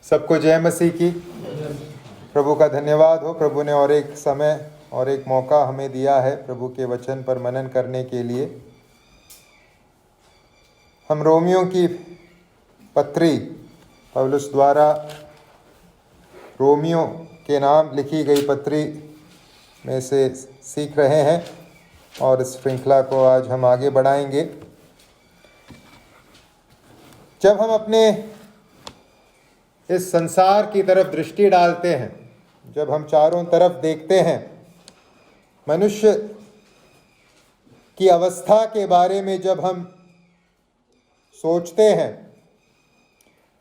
सबको जय मसीह की। प्रभु का धन्यवाद हो। प्रभु ने और एक समय और एक मौका हमें दिया है प्रभु के वचन पर मनन करने के लिए। हम रोमियो की पत्री पौलुस द्वारा रोमियो के नाम लिखी गई पत्री में से सीख रहे हैं और इस श्रृंखला को आज हम आगे बढ़ाएंगे। जब हम अपने इस संसार की तरफ दृष्टि डालते हैं, जब हम चारों तरफ देखते हैं, मनुष्य की अवस्था के बारे में जब हम सोचते हैं,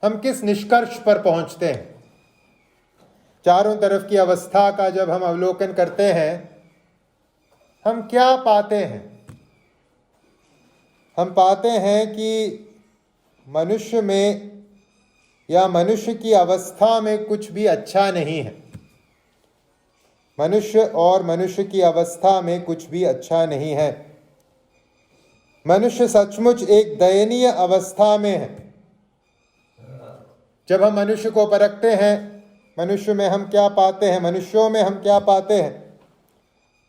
हम किस निष्कर्ष पर पहुंचते हैं? चारों तरफ की अवस्था का जब हम अवलोकन करते हैं, हम क्या पाते हैं? हम पाते हैं कि मनुष्य में या मनुष्य की अवस्था में कुछ भी अच्छा नहीं है। मनुष्य और मनुष्य की अवस्था में कुछ भी अच्छा नहीं है। मनुष्य सचमुच एक दयनीय अवस्था में है। जब हम मनुष्य को परखते हैं, मनुष्य में हम क्या पाते हैं? मनुष्यों में हम क्या पाते हैं?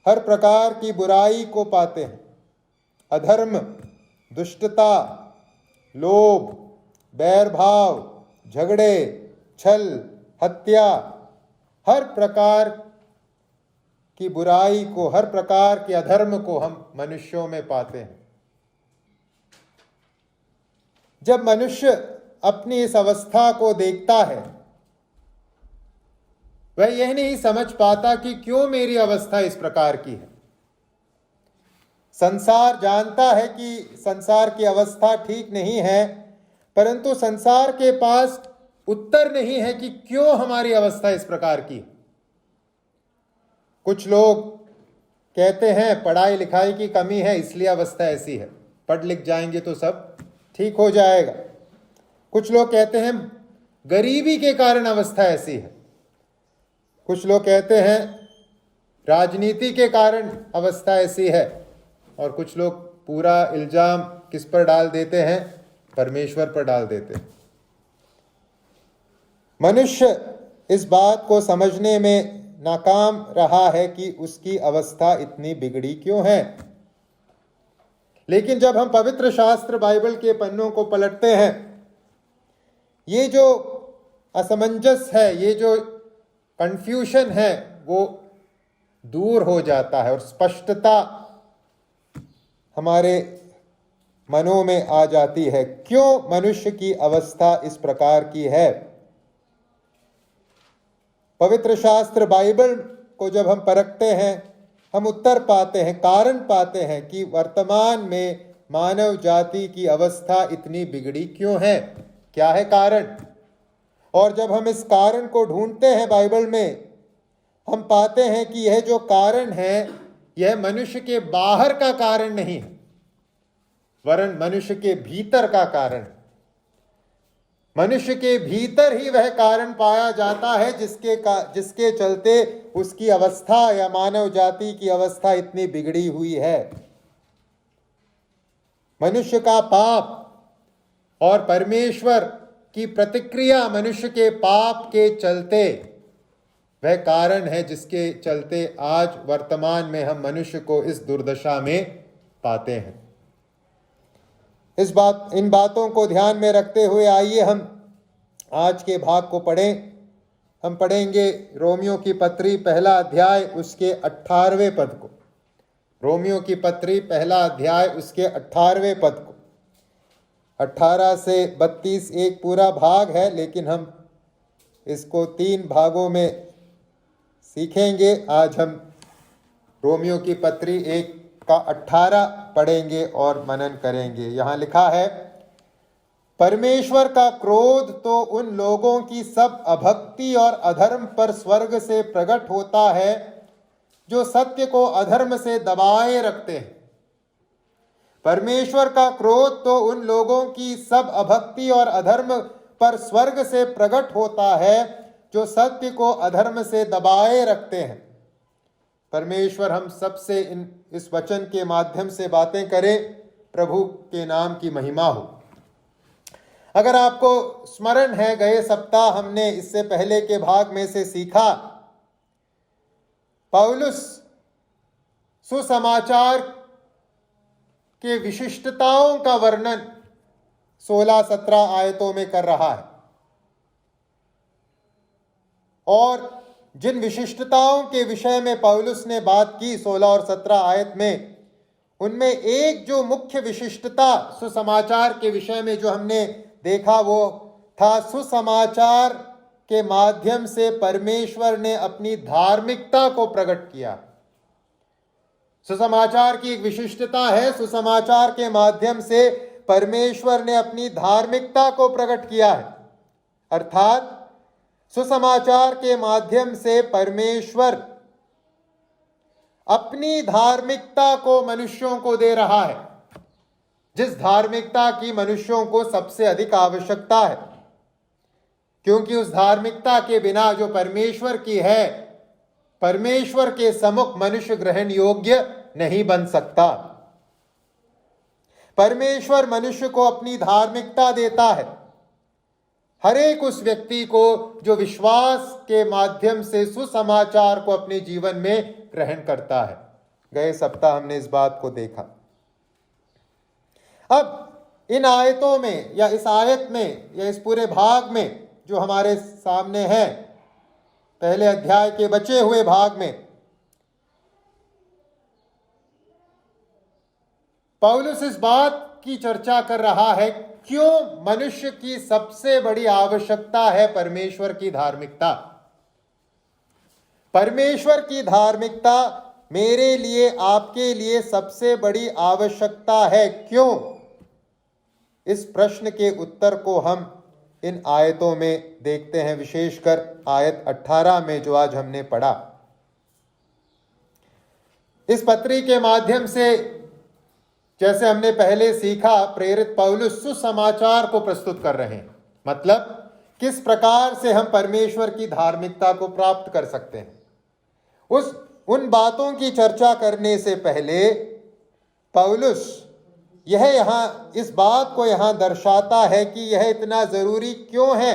हर प्रकार की बुराई को पाते हैं। अधर्म, दुष्टता, लोभ, बैर भाव, झगड़े, छल, हत्या, हर प्रकार की बुराई को, हर प्रकार के अधर्म को हम मनुष्यों में पाते हैं। जब मनुष्य अपनी इस अवस्था को देखता है, वह यह नहीं समझ पाता कि क्यों मेरी अवस्था इस प्रकार की है। संसार जानता है कि संसार की अवस्था ठीक नहीं है, परंतु संसार के पास उत्तर नहीं है कि क्यों हमारी अवस्था इस प्रकार की है। कुछ लोग कहते हैं पढ़ाई लिखाई की कमी है इसलिए अवस्था ऐसी है, पढ़ लिख जाएंगे तो सब ठीक हो जाएगा। कुछ लोग कहते हैं गरीबी के कारण अवस्था ऐसी है। कुछ लोग कहते हैं राजनीति के कारण अवस्था ऐसी है। और कुछ लोग पूरा इल्जाम किस पर डाल देते हैं? परमेश्वर पर डाल देते हैं। मनुष्य इस बात को समझने में नाकाम रहा है कि उसकी अवस्था इतनी बिगड़ी क्यों है। लेकिन जब हम पवित्र शास्त्र बाइबल के पन्नों को पलटते हैं, ये जो असमंजस है, ये जो कंफ्यूजन है, वो दूर हो जाता है और स्पष्टता हमारे मनों में आ जाती है। क्यों मनुष्य की अवस्था इस प्रकार की है? पवित्र शास्त्र बाइबल को जब हम परखते हैं, हम उत्तर पाते हैं, कारण पाते हैं कि वर्तमान में मानव जाति की अवस्था इतनी बिगड़ी क्यों है। क्या है कारण? और जब हम इस कारण को ढूंढते हैं बाइबल में, हम पाते हैं कि यह जो कारण है, यह मनुष्य के बाहर का कारण नहीं है, वरन मनुष्य के भीतर का कारण। मनुष्य के भीतर ही वह कारण पाया जाता है जिसके चलते उसकी अवस्था या मानव जाति की अवस्था इतनी बिगड़ी हुई है। मनुष्य का पाप और परमेश्वर की प्रतिक्रिया मनुष्य के पाप के चलते वह कारण है जिसके चलते आज वर्तमान में हम मनुष्य को इस दुर्दशा में पाते हैं। इन बातों को ध्यान में रखते हुए आइए हम आज के भाग को पढ़ें। हम पढ़ेंगे रोमियो की पत्री पहला अध्याय उसके 18वें पद को। रोमियो की पत्री पहला अध्याय उसके 18वें पद को। 18 से 32 एक पूरा भाग है, लेकिन हम इसको 3 भागों में सीखेंगे। आज हम रोमियो की पत्री 1 का 18 पढ़ेंगे और मनन करेंगे। यहाँ लिखा है, परमेश्वर का क्रोध तो उन लोगों की सब अभक्ति और अधर्म पर स्वर्ग से प्रकट होता है जो सत्य को अधर्म से दबाए रखते हैं। परमेश्वर का क्रोध तो उन लोगों की सब अभक्ति और अधर्म पर स्वर्ग से प्रकट होता है जो सत्य को अधर्म से दबाए रखते हैं। परमेश्वर हम सबसे इस वचन के माध्यम से बातें करें। प्रभु के नाम की महिमा हो। अगर आपको स्मरण है, गए सप्ताह हमने इससे पहले के भाग में से सीखा, पौलुस सुसमाचार के विशिष्टताओं का वर्णन 16-17 आयतों में कर रहा है, और जिन विशिष्टताओं के विषय में पौलुस ने बात की 16 और 17 आयत में, उनमें एक जो मुख्य विशिष्टता सुसमाचार के विषय में जो हमने देखा वो था, सुसमाचार के माध्यम से परमेश्वर ने अपनी धार्मिकता को प्रकट किया। सुसमाचार की एक विशिष्टता है, सुसमाचार के माध्यम से परमेश्वर ने अपनी धार्मिकता को प्रकट किया है। अर्थात सुसमाचार के माध्यम से परमेश्वर अपनी धार्मिकता को मनुष्यों को दे रहा है, जिस धार्मिकता की मनुष्यों को सबसे अधिक आवश्यकता है, क्योंकि उस धार्मिकता के बिना जो परमेश्वर की है, परमेश्वर के सम्मुख मनुष्य ग्रहण योग्य नहीं बन सकता। परमेश्वर मनुष्य को अपनी धार्मिकता देता है, हर एक उस व्यक्ति को जो विश्वास के माध्यम से सुसमाचार को अपने जीवन में ग्रहण करता है। गए सप्ताह हमने इस बात को देखा। अब इन आयतों में या इस आयत में या इस पूरे भाग में जो हमारे सामने है, पहले अध्याय के बचे हुए भाग में, पौलुस इस बात की चर्चा कर रहा है क्यों मनुष्य की सबसे बड़ी आवश्यकता है परमेश्वर की धार्मिकता। परमेश्वर की धार्मिकता मेरे लिए, आपके लिए सबसे बड़ी आवश्यकता है, क्यों? इस प्रश्न के उत्तर को हम इन आयतों में देखते हैं, विशेषकर आयत 18 में जो आज हमने पढ़ा। इस पत्री के माध्यम से, जैसे हमने पहले सीखा, प्रेरित पौलुस सुसमाचार को प्रस्तुत कर रहे हैं, मतलब किस प्रकार से हम परमेश्वर की धार्मिकता को प्राप्त कर सकते हैं। उन बातों की चर्चा करने से पहले पौलुस इस बात को यहां दर्शाता है कि यह इतना जरूरी क्यों है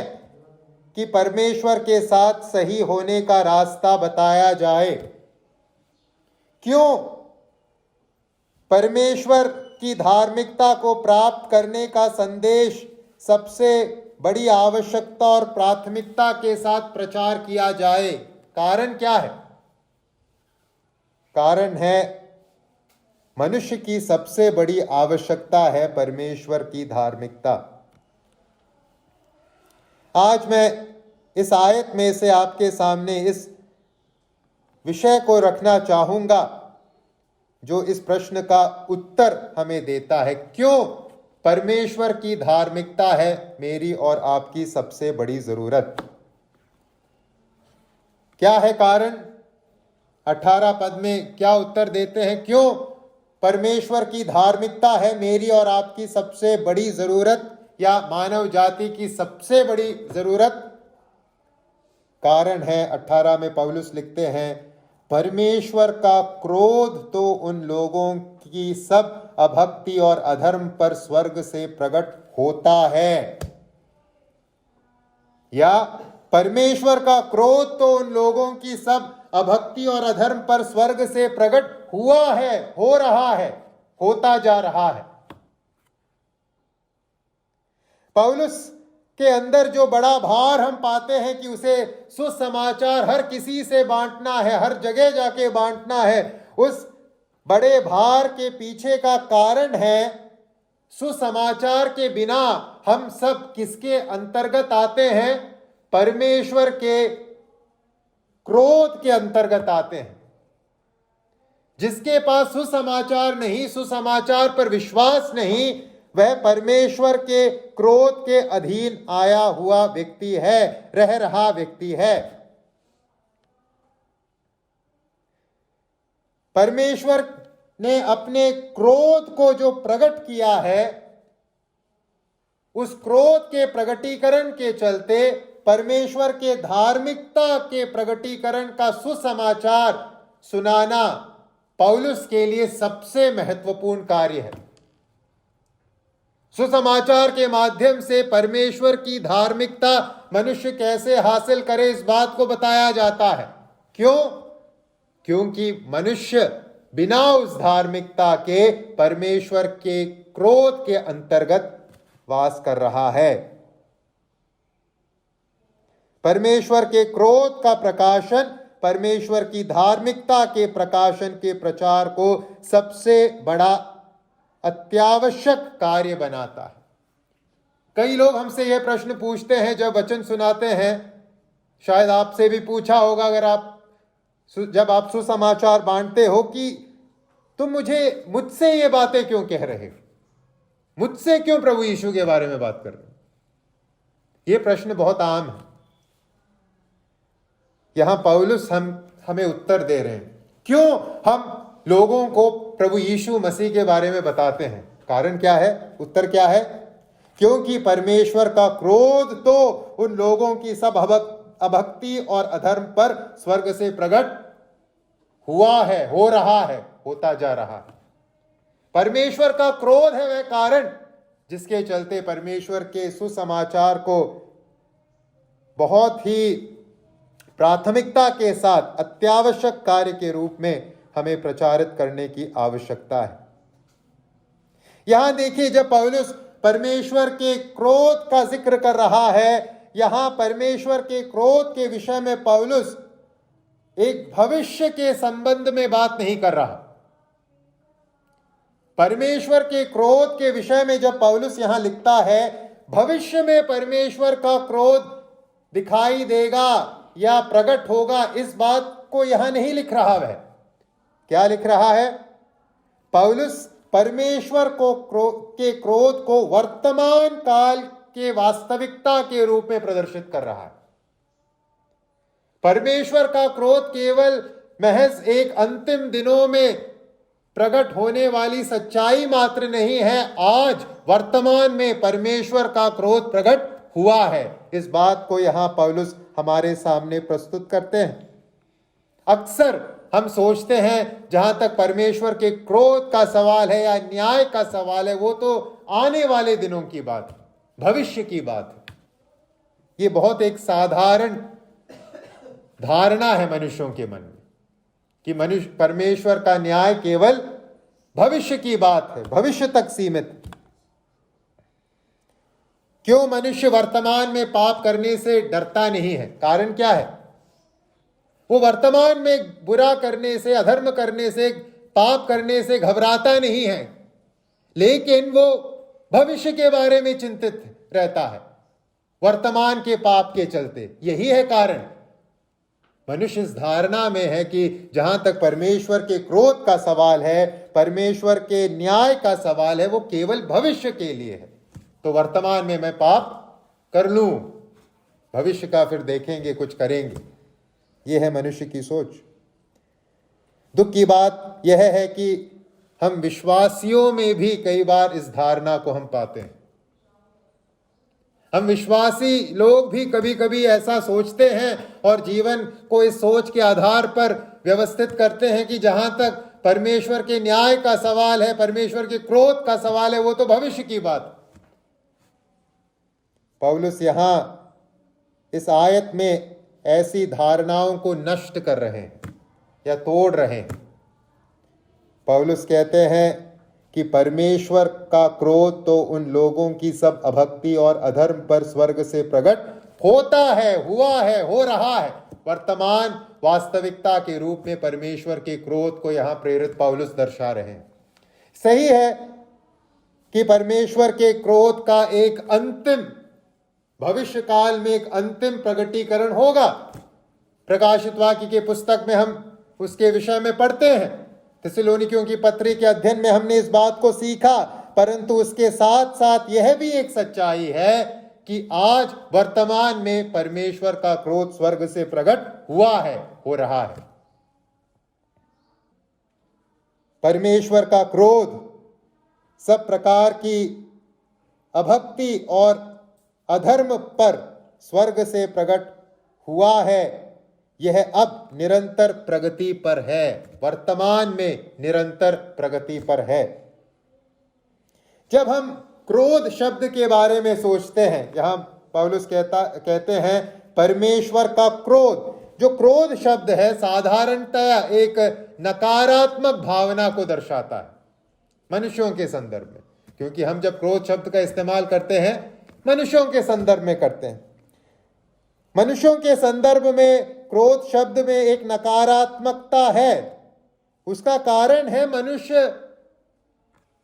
कि परमेश्वर के साथ सही होने का रास्ता बताया जाए। क्यों परमेश्वर की धार्मिकता को प्राप्त करने का संदेश सबसे बड़ी आवश्यकता और प्राथमिकता के साथ प्रचार किया जाए। कारण क्या है? कारण है मनुष्य की सबसे बड़ी आवश्यकता है परमेश्वर की धार्मिकता। आज मैं इस आयत में से आपके सामने इस विषय को रखना चाहूंगा जो इस प्रश्न का उत्तर हमें देता है, क्यों परमेश्वर की धार्मिकता है मेरी और आपकी सबसे बड़ी जरूरत। क्या है कारण? 18 पद में क्या उत्तर देते हैं, क्यों परमेश्वर की धार्मिकता है मेरी और आपकी सबसे बड़ी जरूरत, या मानव जाति की सबसे बड़ी जरूरत। कारण है 18 में पौलुस लिखते हैं, परमेश्वर का क्रोध तो उन लोगों की सब अभक्ति और अधर्म पर स्वर्ग से प्रकट होता है। या परमेश्वर का क्रोध तो उन लोगों की सब अभक्ति और अधर्म पर स्वर्ग से प्रकट हुआ है, हो रहा है, होता जा रहा है। पौलुस के अंदर जो बड़ा भार हम पाते हैं कि उसे सुसमाचार हर किसी से बांटना है, हर जगह जाके बांटना है, उस बड़े भार के पीछे का कारण है सुसमाचार के बिना हम सब किसके अंतर्गत आते हैं? परमेश्वर के क्रोध के अंतर्गत आते हैं। जिसके पास सुसमाचार नहीं, सुसमाचार पर विश्वास नहीं, वह परमेश्वर के क्रोध के अधीन आया हुआ व्यक्ति है, रह रहा व्यक्ति है। परमेश्वर ने अपने क्रोध को जो प्रकट किया है, उस क्रोध के प्रकटीकरण के चलते परमेश्वर के धार्मिकता के प्रकटीकरण का सुसमाचार सुनाना पौलुस के लिए सबसे महत्वपूर्ण कार्य है। सुसमाचार के माध्यम से परमेश्वर की धार्मिकता मनुष्य कैसे हासिल करे, इस बात को बताया जाता है। क्यों? क्योंकि मनुष्य बिना उस धार्मिकता के परमेश्वर के क्रोध के अंतर्गत वास कर रहा है। परमेश्वर के क्रोध का प्रकाशन परमेश्वर की धार्मिकता के प्रकाशन के प्रचार को सबसे बड़ा अत्यावश्यक कार्य बनाता है। कई लोग हमसे यह प्रश्न पूछते हैं जब वचन सुनाते हैं, शायद आपसे भी पूछा होगा अगर जब आप सुसमाचार बांटते हो, कि तुम मुझसे ये बातें क्यों कह रहे हो, मुझसे क्यों प्रभु यीशु के बारे में बात कर रहे हो। ये प्रश्न बहुत आम है। यहां पौलुस हमें उत्तर दे रहे हैं क्यों हम लोगों को प्रभु यीशु मसीह के बारे में बताते हैं। कारण क्या है? उत्तर क्या है? क्योंकि परमेश्वर का क्रोध तो उन लोगों की सब अभक्ति और अधर्म पर स्वर्ग से प्रकट हुआ है, हो रहा है, होता जा रहा है। परमेश्वर का क्रोध है वह कारण जिसके चलते परमेश्वर के सुसमाचार को बहुत ही प्राथमिकता के साथ अत्यावश्यक कार्य के रूप में हमें प्रचारित करने की आवश्यकता है। यहां देखिए, जब पौलुस परमेश्वर के क्रोध का जिक्र कर रहा है, यहां परमेश्वर के क्रोध के विषय में पौलुस एक भविष्य के संबंध में बात नहीं कर रहा। परमेश्वर के क्रोध के विषय में जब पौलुस यहां लिखता है, भविष्य में परमेश्वर का क्रोध दिखाई देगा या प्रकट होगा, इस बात को यहां नहीं लिख रहा। वह क्या लिख रहा है? पौलुस परमेश्वर के क्रोध को वर्तमान काल के वास्तविकता के रूप में प्रदर्शित कर रहा है। परमेश्वर का क्रोध केवल महज एक अंतिम दिनों में प्रकट होने वाली सच्चाई मात्र नहीं है, आज वर्तमान में परमेश्वर का क्रोध प्रकट हुआ है। इस बात को यहां पौलुस हमारे सामने प्रस्तुत करते हैं। अक्सर हम सोचते हैं जहां तक परमेश्वर के क्रोध का सवाल है या न्याय का सवाल है, वो तो आने वाले दिनों की बात है, भविष्य की बात है। ये बहुत एक साधारण धारणा है मनुष्यों के मन में कि परमेश्वर का न्याय केवल भविष्य की बात है, भविष्य तक सीमित। क्यों मनुष्य वर्तमान में पाप करने से डरता नहीं है? कारण क्या है? वो वर्तमान में बुरा करने से, अधर्म करने से, पाप करने से घबराता नहीं है, लेकिन वो भविष्य के बारे में चिंतित रहता है वर्तमान के पाप के चलते। यही है कारण। मनुष्य इस धारणा में है कि जहां तक परमेश्वर के क्रोध का सवाल है, परमेश्वर के न्याय का सवाल है, वो केवल भविष्य के लिए है। तो वर्तमान में मैं पाप कर लूं, भविष्य का फिर देखेंगे, कुछ करेंगे। यह है मनुष्य की सोच। दुख की बात यह है कि हम विश्वासियों में भी कई बार इस धारणा को हम पाते हैं। हम विश्वासी लोग भी कभी कभी ऐसा सोचते हैं और जीवन को इस सोच के आधार पर व्यवस्थित करते हैं कि जहां तक परमेश्वर के न्याय का सवाल है, परमेश्वर के क्रोध का सवाल है, वो तो भविष्य की बात। पौलुस यहां इस आयत में ऐसी धारणाओं को नष्ट कर रहे हैं या तोड़ रहे हैं। पौलुस कहते हैं कि परमेश्वर का क्रोध तो उन लोगों की सब अभक्ति और अधर्म पर स्वर्ग से प्रकट होता है, हुआ है, हो रहा है। वर्तमान वास्तविकता के रूप में परमेश्वर के क्रोध को यहां प्रेरित पौलुस दर्शा रहे हैं। सही है कि परमेश्वर के क्रोध का एक अंतिम भविष्य काल में एक अंतिम प्रकटीकरण होगा। प्रकाशित वाक्य के पुस्तक में हम उसके विषय में पढ़ते हैं। थिस्सलुनीकियों की पत्री के अध्ययन में हमने इस बात को सीखा, परंतु उसके साथ साथ यह भी एक सच्चाई है कि आज वर्तमान में परमेश्वर का क्रोध स्वर्ग से प्रकट हुआ है, हो रहा है। परमेश्वर का क्रोध सब प्रकार की अभक्ति और अधर्म पर स्वर्ग से प्रकट हुआ है। यह अब निरंतर प्रगति पर है, वर्तमान में निरंतर प्रगति पर है। जब हम क्रोध शब्द के बारे में सोचते हैं, यहाँ पौलुस कहते हैं परमेश्वर का क्रोध। जो क्रोध शब्द है साधारणतया एक नकारात्मक भावना को दर्शाता है मनुष्यों के संदर्भ में, क्योंकि हम जब क्रोध शब्द का इस्तेमाल करते हैं मनुष्यों के संदर्भ में करते हैं। मनुष्यों के संदर्भ में क्रोध शब्द में एक नकारात्मकता है। उसका कारण है मनुष्य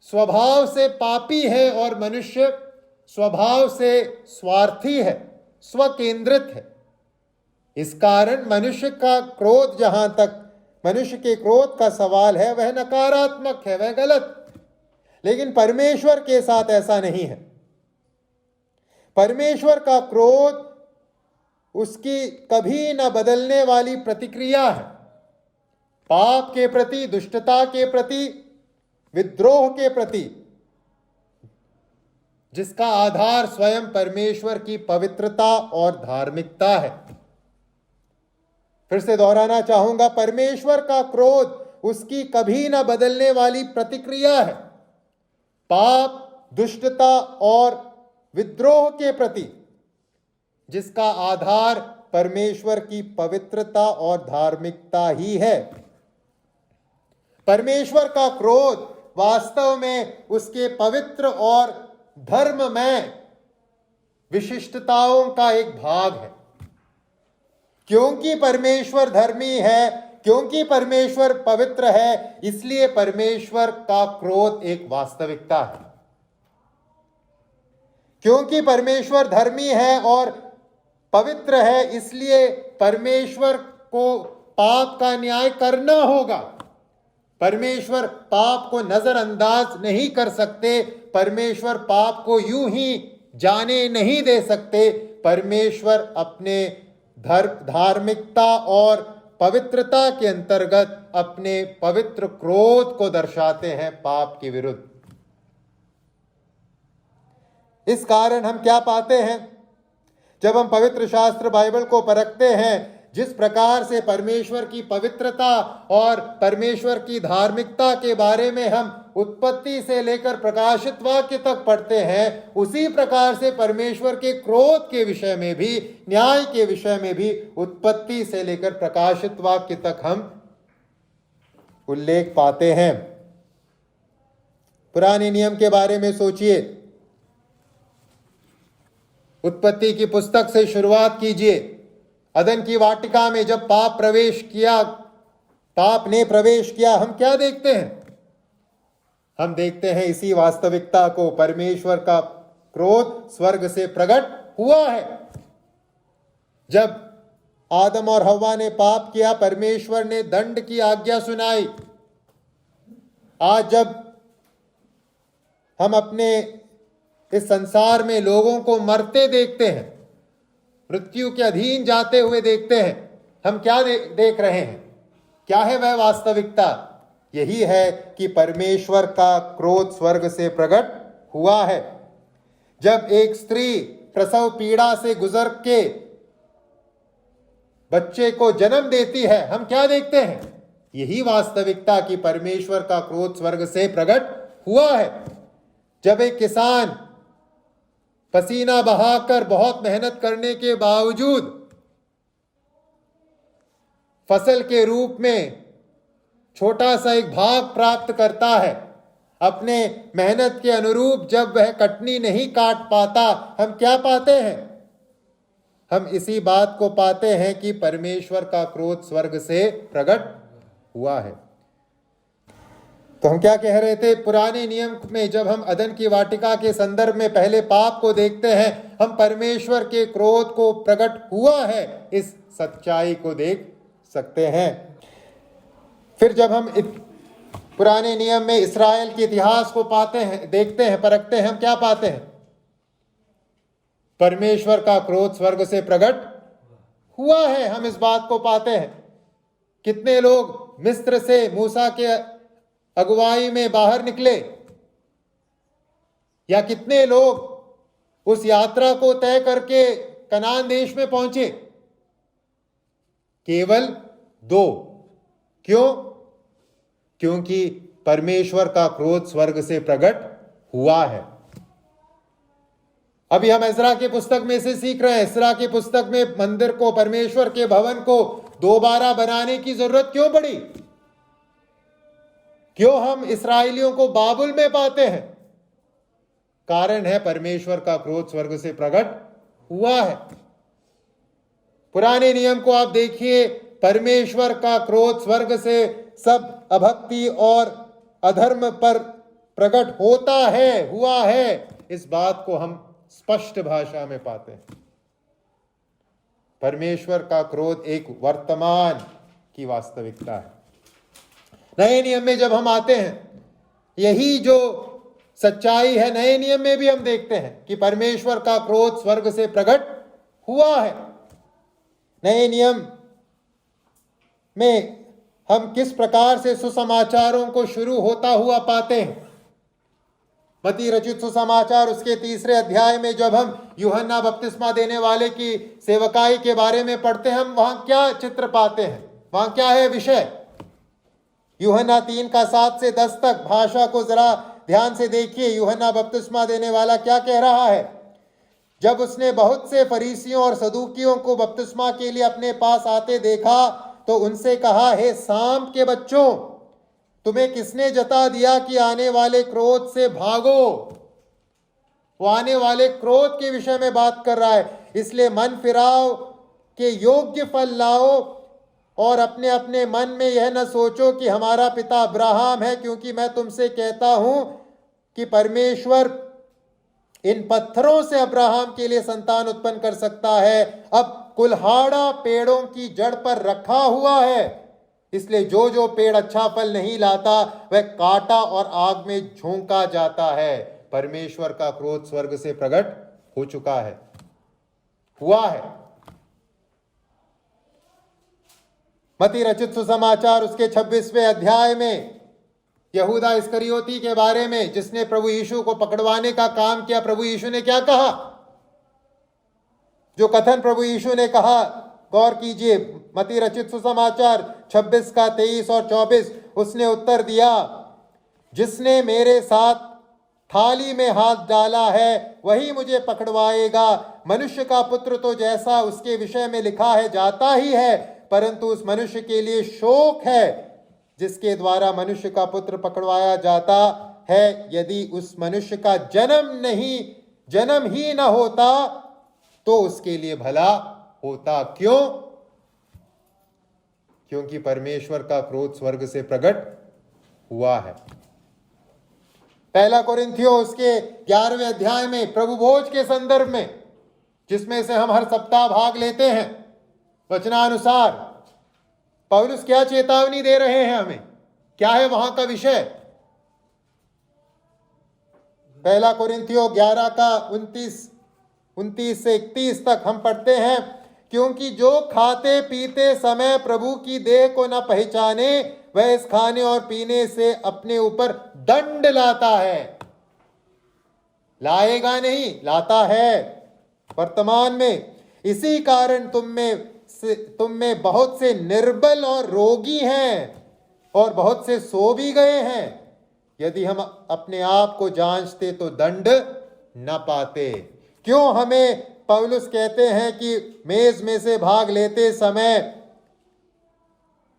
स्वभाव से पापी है और मनुष्य स्वभाव से स्वार्थी है, स्वकेंद्रित है। इस कारण मनुष्य का क्रोध, जहां तक मनुष्य के क्रोध का सवाल है, वह नकारात्मक है, वह गलत। लेकिन परमेश्वर के साथ ऐसा नहीं है। परमेश्वर का क्रोध उसकी कभी न बदलने वाली प्रतिक्रिया है। पाप के प्रति, दुष्टता के प्रति, विद्रोह के प्रति, जिसका आधार स्वयं परमेश्वर की पवित्रता और धार्मिकता है। फिर से दोहराना चाहूंगा, परमेश्वर का क्रोध उसकी कभी न बदलने वाली प्रतिक्रिया है। पाप, दुष्टता और विद्रोह के प्रति, जिसका आधार परमेश्वर की पवित्रता और धार्मिकता ही है। परमेश्वर का क्रोध वास्तव में उसके पवित्र और धर्ममय विशिष्टताओं का एक भाग है। क्योंकि परमेश्वर धर्मी है, क्योंकि परमेश्वर पवित्र है, इसलिए परमेश्वर का क्रोध एक वास्तविकता है। क्योंकि परमेश्वर धर्मी है और पवित्र है, इसलिए परमेश्वर को पाप का न्याय करना होगा। परमेश्वर पाप को नजरअंदाज नहीं कर सकते। परमेश्वर पाप को यूं ही जाने नहीं दे सकते। परमेश्वर अपने धार्मिकता और पवित्रता के अंतर्गत अपने पवित्र क्रोध को दर्शाते हैं पाप के विरुद्ध। इस कारण हम क्या पाते हैं? जब हम पवित्र शास्त्र बाइबल को परखते हैं, जिस प्रकार से परमेश्वर की पवित्रता और परमेश्वर की धार्मिकता के बारे में हम उत्पत्ति से लेकर प्रकाशित वाक्य तक पढ़ते हैं, उसी प्रकार से परमेश्वर के क्रोध के विषय में भी, न्याय के विषय में भी उत्पत्ति से लेकर प्रकाशित वाक्य तक हम उल्लेख पाते हैं। पुराने नियम के बारे में सोचिए। उत्पत्ति की पुस्तक से शुरुआत कीजिए। अदन की वाटिका में जब पाप ने प्रवेश किया, हम क्या देखते हैं? हम देखते हैं इसी वास्तविकता को। परमेश्वर का क्रोध स्वर्ग से प्रकट हुआ है। जब आदम और हव्वा ने पाप किया, परमेश्वर ने दंड की आज्ञा सुनाई। आज जब हम अपने इस संसार में लोगों को मरते देखते हैं, मृत्यु के अधीन जाते हुए देखते हैं, हम क्या देख रहे हैं? क्या है वह वास्तविकता? यही है कि परमेश्वर का क्रोध स्वर्ग से प्रकट हुआ है। जब एक स्त्री प्रसव पीड़ा से गुजर के बच्चे को जन्म देती है, हम क्या देखते हैं? यही वास्तविकता कि परमेश्वर का क्रोध स्वर्ग से प्रकट हुआ है। जब एक किसान पसीना बहाकर बहुत मेहनत करने के बावजूद फसल के रूप में छोटा सा एक भाग प्राप्त करता है, अपने मेहनत के अनुरूप जब वह कटनी नहीं काट पाता, हम क्या पाते हैं? हम इसी बात को पाते हैं कि परमेश्वर का क्रोध स्वर्ग से प्रकट हुआ है। तो हम क्या कह रहे थे? पुराने नियम में जब हम अदन की वाटिका के संदर्भ में पहले पाप को देखते हैं, हम परमेश्वर के क्रोध को प्रकट हुआ है इस सच्चाई को देख सकते हैं। फिर जब हम पुराने नियम में इस्राएल के इतिहास को पाते हैं, देखते हैं, परखते हैं, हम क्या पाते हैं? परमेश्वर का क्रोध स्वर्ग से प्रकट हुआ है। हम इस बात को पाते हैं। कितने लोग मिस्र से मूसा के अगुवाई में बाहर निकले, या कितने लोग उस यात्रा को तय करके कनान देश में पहुंचे? केवल 2। क्यों? क्योंकि परमेश्वर का क्रोध स्वर्ग से प्रकट हुआ है। अभी हम इस्रा की पुस्तक में से सीख रहे हैं। इस्रा की पुस्तक में मंदिर को, परमेश्वर के भवन को दोबारा बनाने की जरूरत क्यों पड़ी? क्यों हम इस्राएलियों को बाबुल में पाते हैं? कारण है परमेश्वर का क्रोध स्वर्ग से प्रकट हुआ है। पुराने नियम को आप देखिए, परमेश्वर का क्रोध स्वर्ग से सब अभक्ति और अधर्म पर प्रकट होता है, हुआ है, इस बात को हम स्पष्ट भाषा में पाते हैं। परमेश्वर का क्रोध एक वर्तमान की वास्तविकता है। नए नियम में जब हम आते हैं, यही जो सच्चाई है नए नियम में भी हम देखते हैं कि परमेश्वर का क्रोध स्वर्ग से प्रकट हुआ है। नए नियम में हम किस प्रकार से सुसमाचारों को शुरू होता हुआ पाते हैं। मत्ती रचित सुसमाचार उसके 3 अध्याय में जब हम यूहन्ना बपतिस्मा देने वाले की सेवकाई के बारे में पढ़ते हैं, हम वहां क्या चित्र पाते हैं? वहां क्या है विषय? यूहन्ना 3 का 7 से 10 तक भाषा को जरा ध्यान से देखिए। यूहन्ना बपतिस्मा देने वाला क्या कह रहा है? जब उसने बहुत से फरीसियों और सदूकियों को बपतिस्मा के लिए अपने पास आते देखा तो उनसे कहा, हे सांप के बच्चों, तुम्हें किसने जता दिया कि आने वाले क्रोध से भागो? वो आने वाले क्रोध के विषय में बात कर रहा है। इसलिए मन फिराव के योग्य फल लाओ और अपने अपने मन में यह न सोचो कि हमारा पिता अब्राहम है, क्योंकि मैं तुमसे कहता हूं कि परमेश्वर इन पत्थरों से अब्राहम के लिए संतान उत्पन्न कर सकता है। अब कुल्हाड़ा पेड़ों की जड़ पर रखा हुआ है, इसलिए जो जो पेड़ अच्छा फल नहीं लाता वह काटा और आग में झोंका जाता है। परमेश्वर का क्रोध स्वर्ग से प्रकट हो चुका है, हुआ है। मत्ती रचित सुसमाचार उसके 26वें अध्याय में यहूदा इस्करियोती के बारे में, जिसने प्रभु यीशु को पकड़वाने का काम किया, प्रभु यीशु ने क्या कहा? जो कथन प्रभु यीशु ने कहा, गौर कीजिए, मत्ती रचित सुसमाचार 26 का 23 और 24। उसने उत्तर दिया, जिसने मेरे साथ थाली में हाथ डाला है वही मुझे पकड़वाएगा। मनुष्य का पुत्र तो जैसा उसके विषय में लिखा है जाता ही है, परंतु उस मनुष्य के लिए शोक है जिसके द्वारा मनुष्य का पुत्र पकड़वाया जाता है। यदि उस मनुष्य का जन्म ही न होता तो उसके लिए भला होता। क्यों? क्योंकि परमेश्वर का क्रोध स्वर्ग से प्रकट हुआ है। 1 कोरिन्थियों उसके 11वें अध्याय में प्रभु भोज के संदर्भ में, जिसमें से हम हर सप्ताह भाग लेते हैं, वचनानुसार पौलुस क्या चेतावनी दे रहे हैं हमें? क्या है वहां का विषय? 1 कोरिन्थियों 11 का 29 से 31 तक हम पढ़ते हैं, क्योंकि जो खाते पीते समय प्रभु की देह को न पहचाने वह इस खाने और पीने से अपने ऊपर दंड लाता है। लाएगा नहीं, लाता है वर्तमान में। इसी कारण तुम में बहुत से निर्बल और रोगी हैं और बहुत से सो भी गए हैं। यदि हम अपने आप को जांचते तो दंड न पाते। क्यों हमें पौलुस कहते हैं कि मेज में से भाग लेते समय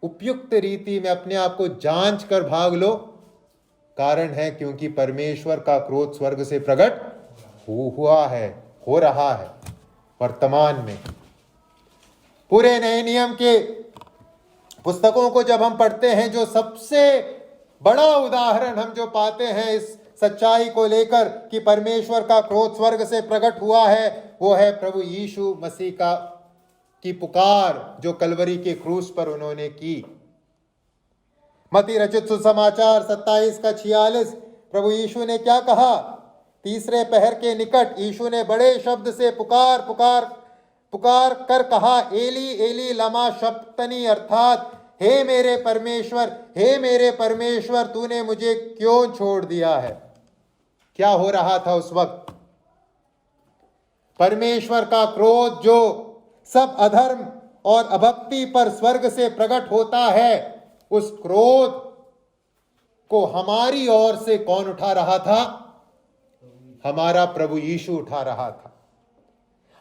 उपयुक्त रीति में अपने आप को जांच कर भाग लो? कारण है क्योंकि परमेश्वर का क्रोध स्वर्ग से प्रकट हुआ है, हो रहा है वर्तमान में। पूरे नए नियम के पुस्तकों को जब हम पढ़ते हैं, जो सबसे बड़ा उदाहरण हम जो पाते हैं इस सच्चाई को लेकर कि परमेश्वर का क्रोध स्वर्ग से प्रकट हुआ है, वो है प्रभु यीशु मसीह की पुकार जो कलवरी के क्रूस पर उन्होंने की। मत्ती रचित सुसमाचार 27 का 46, प्रभु यीशु ने क्या कहा? तीसरे पहर के निकट यीशु ने बड़े शब्द से पुकार कर कहा, एली एली लमा शब्तनी, अर्थात हे मेरे परमेश्वर तूने मुझे क्यों छोड़ दिया है? क्या हो रहा था उस वक्त? परमेश्वर का क्रोध जो सब अधर्म और अभक्ति पर स्वर्ग से प्रकट होता है, उस क्रोध को हमारी ओर से कौन उठा रहा था? हमारा प्रभु यीशु उठा रहा था।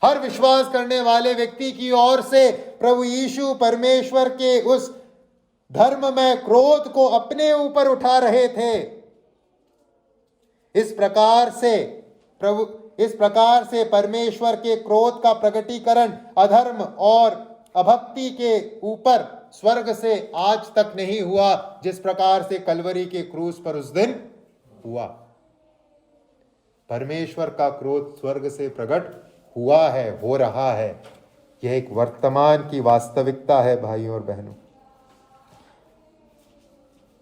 हर विश्वास करने वाले व्यक्ति की ओर से प्रभु यीशु परमेश्वर के उस धर्म में क्रोध को अपने ऊपर उठा रहे थे। इस प्रकार से परमेश्वर के क्रोध का प्रकटीकरण अधर्म और अभक्ति के ऊपर स्वर्ग से आज तक नहीं हुआ, जिस प्रकार से कलवरी के क्रूस पर उस दिन हुआ। परमेश्वर का क्रोध स्वर्ग से प्रकट हुआ है, हो रहा है। यह एक वर्तमान की वास्तविकता है भाइयों और बहनों।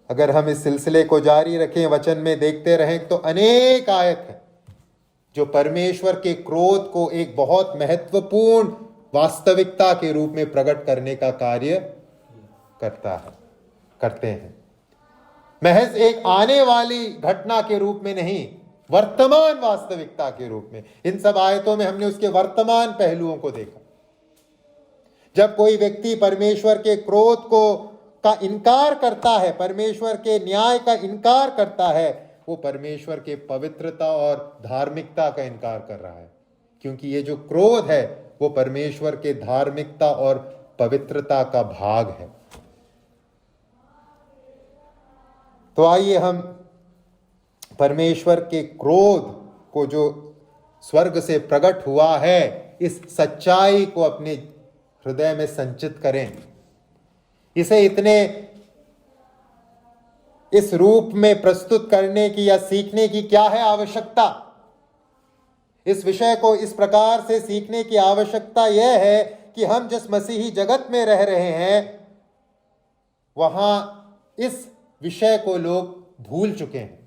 अगर हम इस सिलसिले को जारी रखें, वचन में देखते रहें, तो अनेक आयत है जो परमेश्वर के क्रोध को एक बहुत महत्वपूर्ण वास्तविकता के रूप में प्रकट करने का कार्य करते हैं। महज एक आने वाली घटना के रूप में नहीं, वर्तमान वास्तविकता के रूप में। इन सब आयतों में हमने उसके वर्तमान पहलुओं को देखा। जब कोई व्यक्ति परमेश्वर के क्रोध का इनकार करता है, परमेश्वर के न्याय का इनकार करता है, वो परमेश्वर के पवित्रता और धार्मिकता का इनकार कर रहा है, क्योंकि ये जो क्रोध है वो परमेश्वर के धार्मिकता और पवित्रता का भाग है। तो आइए हम परमेश्वर के क्रोध को जो स्वर्ग से प्रकट हुआ है, इस सच्चाई को अपने हृदय में संचित करें। इसे इस रूप में प्रस्तुत करने की या सीखने की क्या है आवश्यकता? इस विषय को इस प्रकार से सीखने की आवश्यकता यह है कि हम जिस मसीही जगत में रह रहे हैं, वहां इस विषय को लोग भूल चुके हैं।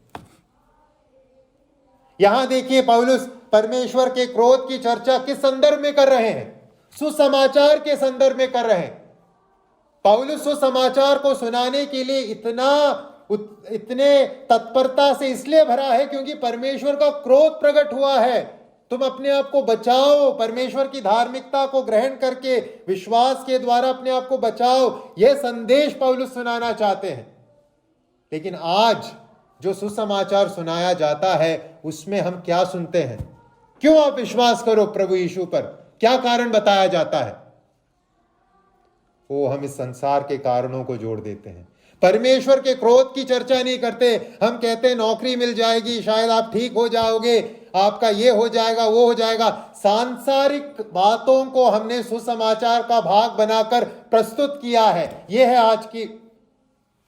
यहां देखिए, पौलुस परमेश्वर के क्रोध की चर्चा किस संदर्भ में कर रहे हैं? सुसमाचार के संदर्भ में कर रहे हैं। पौलुस सुसमाचार को सुनाने के लिए इतने तत्परता से इसलिए भरा है क्योंकि परमेश्वर का क्रोध प्रकट हुआ है। तुम अपने आप को बचाओ, परमेश्वर की धार्मिकता को ग्रहण करके विश्वास के द्वारा अपने आप को बचाओ, यह संदेश पौलुस सुनाना चाहते हैं। लेकिन आज जो सुसमाचार सुनाया जाता है, उसमें हम क्या सुनते हैं? क्यों आप विश्वास करो प्रभु यीशु पर, क्या कारण बताया जाता है? वो हम इस संसार के कारणों को जोड़ देते हैं। परमेश्वर के क्रोध की चर्चा नहीं करते। हम कहते हैं नौकरी मिल जाएगी, शायद आप ठीक हो जाओगे, आपका ये हो जाएगा, वो हो जाएगा। सांसारिक बातों को हमने सुसमाचार का भाग बनाकर प्रस्तुत किया है। यह है आज की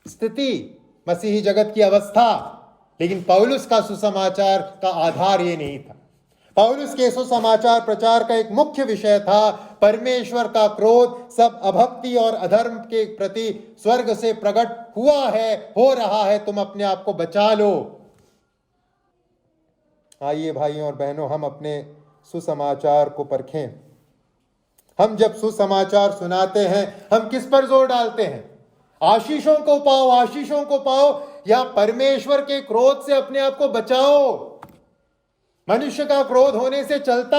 स्थिति, मसीही जगत की अवस्था। लेकिन पौलुस का सुसमाचार का आधार ये नहीं था। पौलुस के सुसमाचार प्रचार का एक मुख्य विषय था परमेश्वर का क्रोध सब अभक्ति और अधर्म के प्रति स्वर्ग से प्रकट हुआ है, हो रहा है, तुम अपने आप को बचा लो। आइए भाइयों और बहनों, हम अपने सुसमाचार को परखें। हम जब सुसमाचार सुनाते हैं, हम किस पर जोर डालते हैं? आशीषों को पाओ, आशीषों को पाओ, या परमेश्वर के क्रोध से अपने आप को बचाओ? मनुष्य का क्रोध होने से चलता,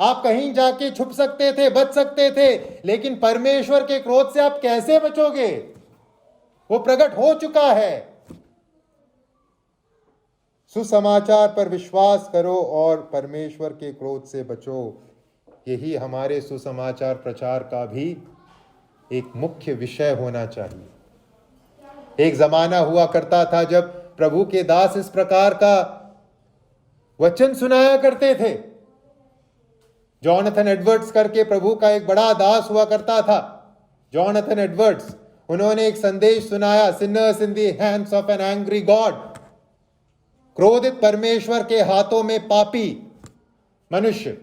आप कहीं जाके छुप सकते थे, बच सकते थे, लेकिन परमेश्वर के क्रोध से आप कैसे बचोगे? वो प्रकट हो चुका है। सुसमाचार पर विश्वास करो और परमेश्वर के क्रोध से बचो। यही हमारे सुसमाचार प्रचार का भी एक मुख्य विषय होना चाहिए। एक जमाना हुआ करता था जब प्रभु के दास इस प्रकार का वचन सुनाया करते थे। जॉनथन एडवर्ड्स करके प्रभु का एक बड़ा दास हुआ करता था, जॉनथन एडवर्ड्स। उन्होंने एक संदेश सुनाया, Sinners in the hands of an angry God. क्रोधित परमेश्वर के हाथों में पापी मनुष्य।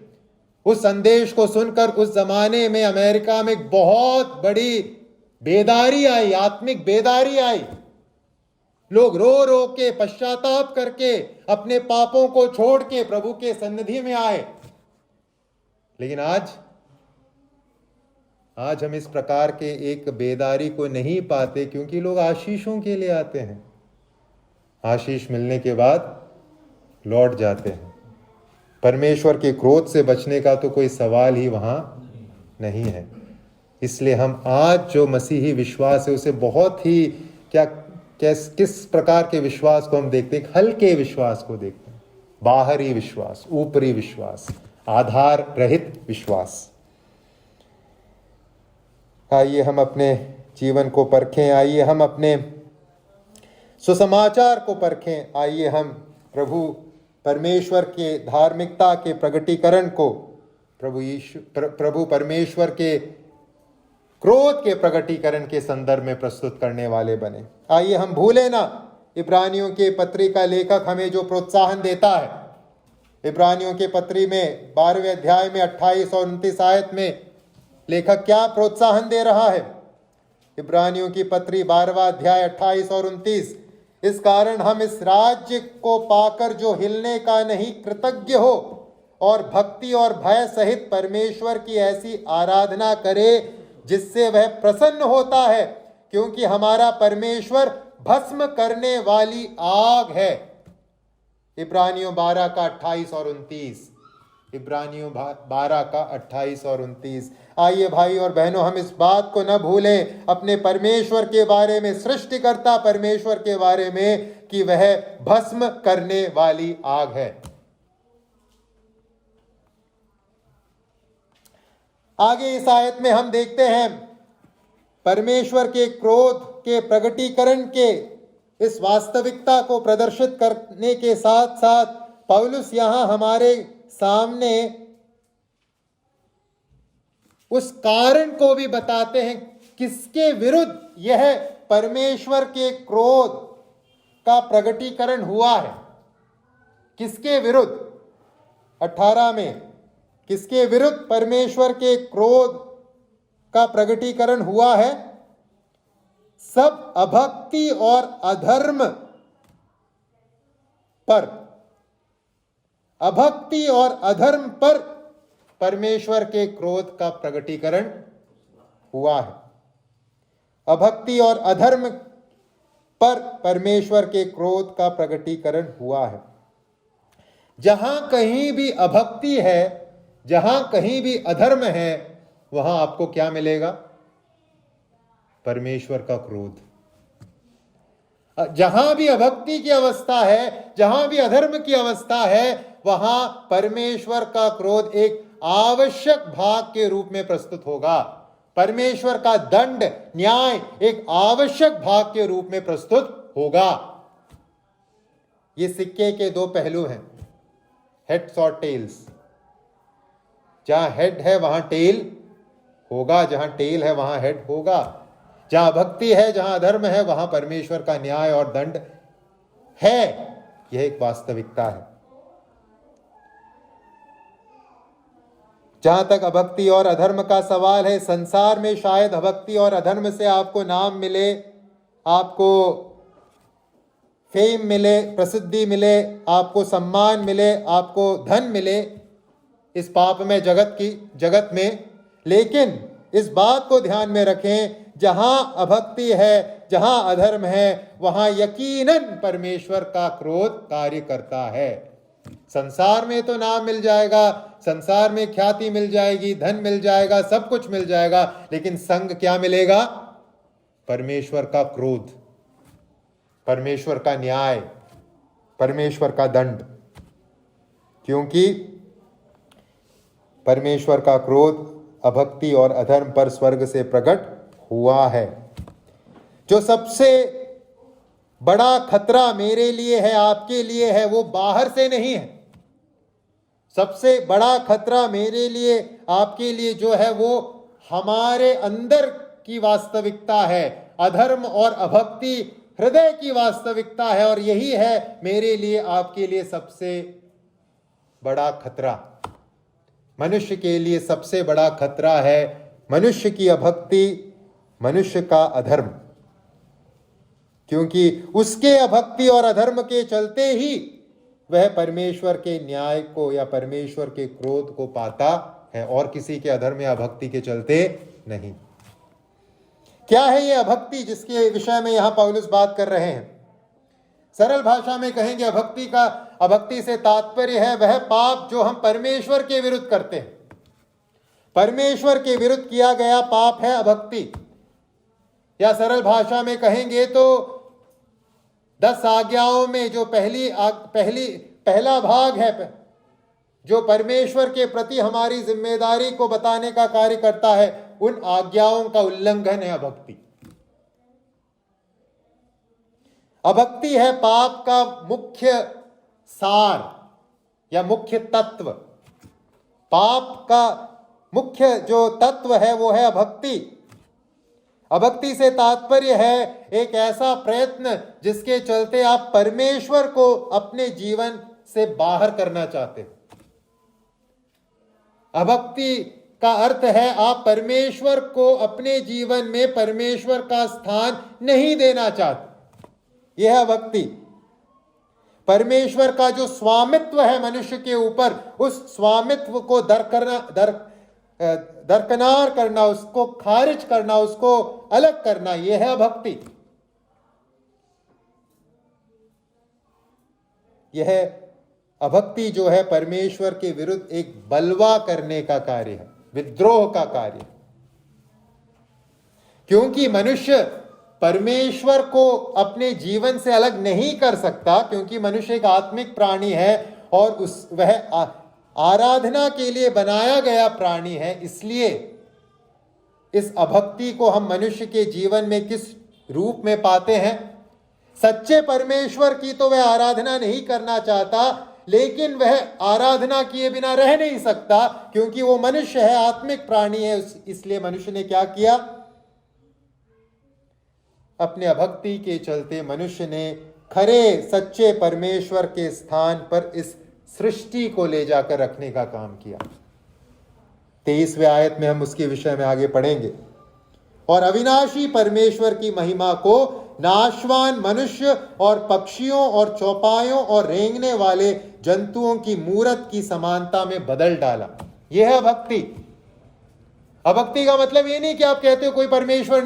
उस संदेश को सुनकर उस जमाने में अमेरिका में बहुत बड़ी बेदारी आई, आत्मिक बेदारी आई। लोग रो रो के, पश्चाताप करके, अपने पापों को छोड़ के प्रभु के सन्निधि में आए। लेकिन आज हम इस प्रकार के एक बेदारी को नहीं पाते, क्योंकि लोग आशीषों के लिए आते हैं, आशीष मिलने के बाद लौट जाते हैं। परमेश्वर के क्रोध से बचने का तो कोई सवाल ही वहां नहीं है। इसलिए हम आज जो मसीही विश्वास है उसे बहुत ही किस प्रकार के विश्वास को हम देखते हैं? हल्के विश्वास को देखते हैं। बाहरी विश्वास, ऊपरी विश्वास, आधार रहित विश्वास। आइए हम अपने जीवन को परखें, आइए हम अपने सुसमाचार को परखें, आइए हम प्रभु परमेश्वर के धार्मिकता के प्रगटीकरण को प्रभु परमेश्वर के क्रोध के प्रगटीकरण के संदर्भ में प्रस्तुत करने वाले बने। आइए हम भूले ना, इब्रानियों के पत्री का लेखक हमें जो प्रोत्साहन देता है, इब्रानियों के पत्री में 12वें अध्याय में 28 और 29 आयत में लेखक क्या प्रोत्साहन दे रहा है। इब्रानियों की पत्री 12वां अध्याय 28 और 29, इस कारण हम इस राज्य को पाकर जो हिलने का नहीं कृतज्ञ हो और भक्ति और भय सहित परमेश्वर की ऐसी आराधना करे जिससे वह प्रसन्न होता है, क्योंकि हमारा परमेश्वर भस्म करने वाली आग है। इब्रानियों 12 का 28 और 29, इब्रानियों 12 का 28 और 29। आइए भाई और बहनों, हम इस बात को न भूलें अपने परमेश्वर के बारे में, सृष्टिकर्ता परमेश्वर के बारे में, कि वह भस्म करने वाली आग है। आगे इस आयत में हम देखते हैं परमेश्वर के क्रोध के प्रगटीकरण के इस वास्तविकता को प्रदर्शित करने के साथ साथ पौलुस यहां हमारे सामने उस कारण को भी बताते हैं किसके विरुद्ध यह परमेश्वर के क्रोध का प्रगटीकरण हुआ है। किसके विरुद्ध? 18 में किसके विरुद्ध परमेश्वर के क्रोध का प्रगटीकरण हुआ है? सब अभक्ति और अधर्म पर, अभक्ति और अधर्म पर परमेश्वर के क्रोध का प्रगटीकरण हुआ है। अभक्ति और अधर्म पर परमेश्वर के क्रोध का प्रगटीकरण हुआ है। जहां कहीं भी अभक्ति है, जहां कहीं भी अधर्म है, वहां आपको क्या मिलेगा? परमेश्वर का क्रोध। जहां भी अभक्ति की अवस्था है, जहां भी अधर्म की अवस्था है, वहां परमेश्वर का क्रोध एक आवश्यक भाग के रूप में प्रस्तुत होगा। परमेश्वर का दंड, न्याय एक आवश्यक भाग के रूप में प्रस्तुत होगा। ये सिक्के के दो पहलू हैं, हेड्स और टेल्स। जहां हेड है वहां टेल होगा, जहां टेल है वहां हेड होगा। जहां भक्ति है, जहां अधर्म है, वहां परमेश्वर का न्याय और दंड है। यह एक वास्तविकता है। जहां तक अभक्ति और अधर्म का सवाल है, संसार में शायद अभक्ति और अधर्म से आपको नाम मिले, आपको फेम मिले, प्रसिद्धि मिले, आपको सम्मान मिले, आपको धन मिले इस पाप में जगत में। लेकिन इस बात को ध्यान में रखें, जहां अभक्ति है, जहां अधर्म है, वहां यकीनन परमेश्वर का क्रोध कार्य करता है। संसार में तो नाम मिल जाएगा, संसार में ख्याति मिल जाएगी, धन मिल जाएगा, सब कुछ मिल जाएगा, लेकिन संग क्या मिलेगा? परमेश्वर का क्रोध, परमेश्वर का न्याय, परमेश्वर का दंड। क्योंकि परमेश्वर का क्रोध अभक्ति और अधर्म पर स्वर्ग से प्रकट हुआ है। जो सबसे बड़ा खतरा मेरे लिए है, आपके लिए है, वो बाहर से नहीं है। सबसे बड़ा खतरा मेरे लिए, आपके लिए जो है, वो हमारे अंदर की वास्तविकता है। अधर्म और अभक्ति हृदय की वास्तविकता है, और यही है मेरे लिए, आपके लिए सबसे बड़ा खतरा। मनुष्य के लिए सबसे बड़ा खतरा है मनुष्य की अभक्ति, मनुष्य का अधर्म। क्योंकि उसके अभक्ति और अधर्म के चलते ही वह परमेश्वर के न्याय को या परमेश्वर के क्रोध को पाता है, और किसी के अधर्म या अभक्ति के चलते नहीं। क्या है ये अभक्ति जिसके विषय में यहां पौलुस बात कर रहे हैं? सरल भाषा में कहेंगे, अभक्ति से तात्पर्य है वह पाप जो हम परमेश्वर के विरुद्ध करते हैं। परमेश्वर के विरुद्ध किया गया पाप है अभक्ति। या सरल भाषा में कहेंगे तो 10 आज्ञाओं में जो पहली पहला भाग है जो परमेश्वर के प्रति हमारी जिम्मेदारी को बताने का कार्य करता है। उन आज्ञाओं का उल्लंघन है अभक्ति। अभक्ति है पाप का मुख्य सार या मुख्य तत्व। पाप का मुख्य जो तत्व है वो है अभक्ति। अभक्ति से तात्पर्य है एक ऐसा प्रयत्न जिसके चलते आप परमेश्वर को अपने जीवन से बाहर करना चाहते हो। अभक्ति का अर्थ है आप परमेश्वर को अपने जीवन में परमेश्वर का स्थान नहीं देना चाहते। यह है अभक्ति। परमेश्वर का जो स्वामित्व है मनुष्य के ऊपर, उस स्वामित्व को दरकनार करना, उसको खारिज करना, उसको अलग करना, यह है अभक्ति। यह अभक्ति जो है परमेश्वर के विरुद्ध एक बलवा करने का कार्य है, विद्रोह का कार्य। क्योंकि मनुष्य परमेश्वर को अपने जीवन से अलग नहीं कर सकता, क्योंकि मनुष्य एक आत्मिक प्राणी है और वह आराधना के लिए बनाया गया प्राणी है। इसलिए इस अभक्ति को हम मनुष्य के जीवन में किस रूप में पाते हैं? सच्चे परमेश्वर की तो वह आराधना नहीं करना चाहता, लेकिन वह आराधना किए बिना रह नहीं सकता, क्योंकि वो मनुष्य है, आत्मिक प्राणी है। इसलिए मनुष्य ने क्या किया? अपने अभक्ति के चलते मनुष्य ने खरे सच्चे परमेश्वर के स्थान पर इस सृष्टि को ले जाकर रखने का काम किया। 23वें आयत में हम उसके विषय में आगे पढ़ेंगे। और अविनाशी परमेश्वर की महिमा को नाशवान मनुष्य और पक्षियों और चौपायों और रेंगने वाले जंतुओं की मूरत की समानता में बदल डाला। यह है अभक्ति। अभक्ति का मतलब ये नहीं कि आप कहते हो कोई परमेश्वर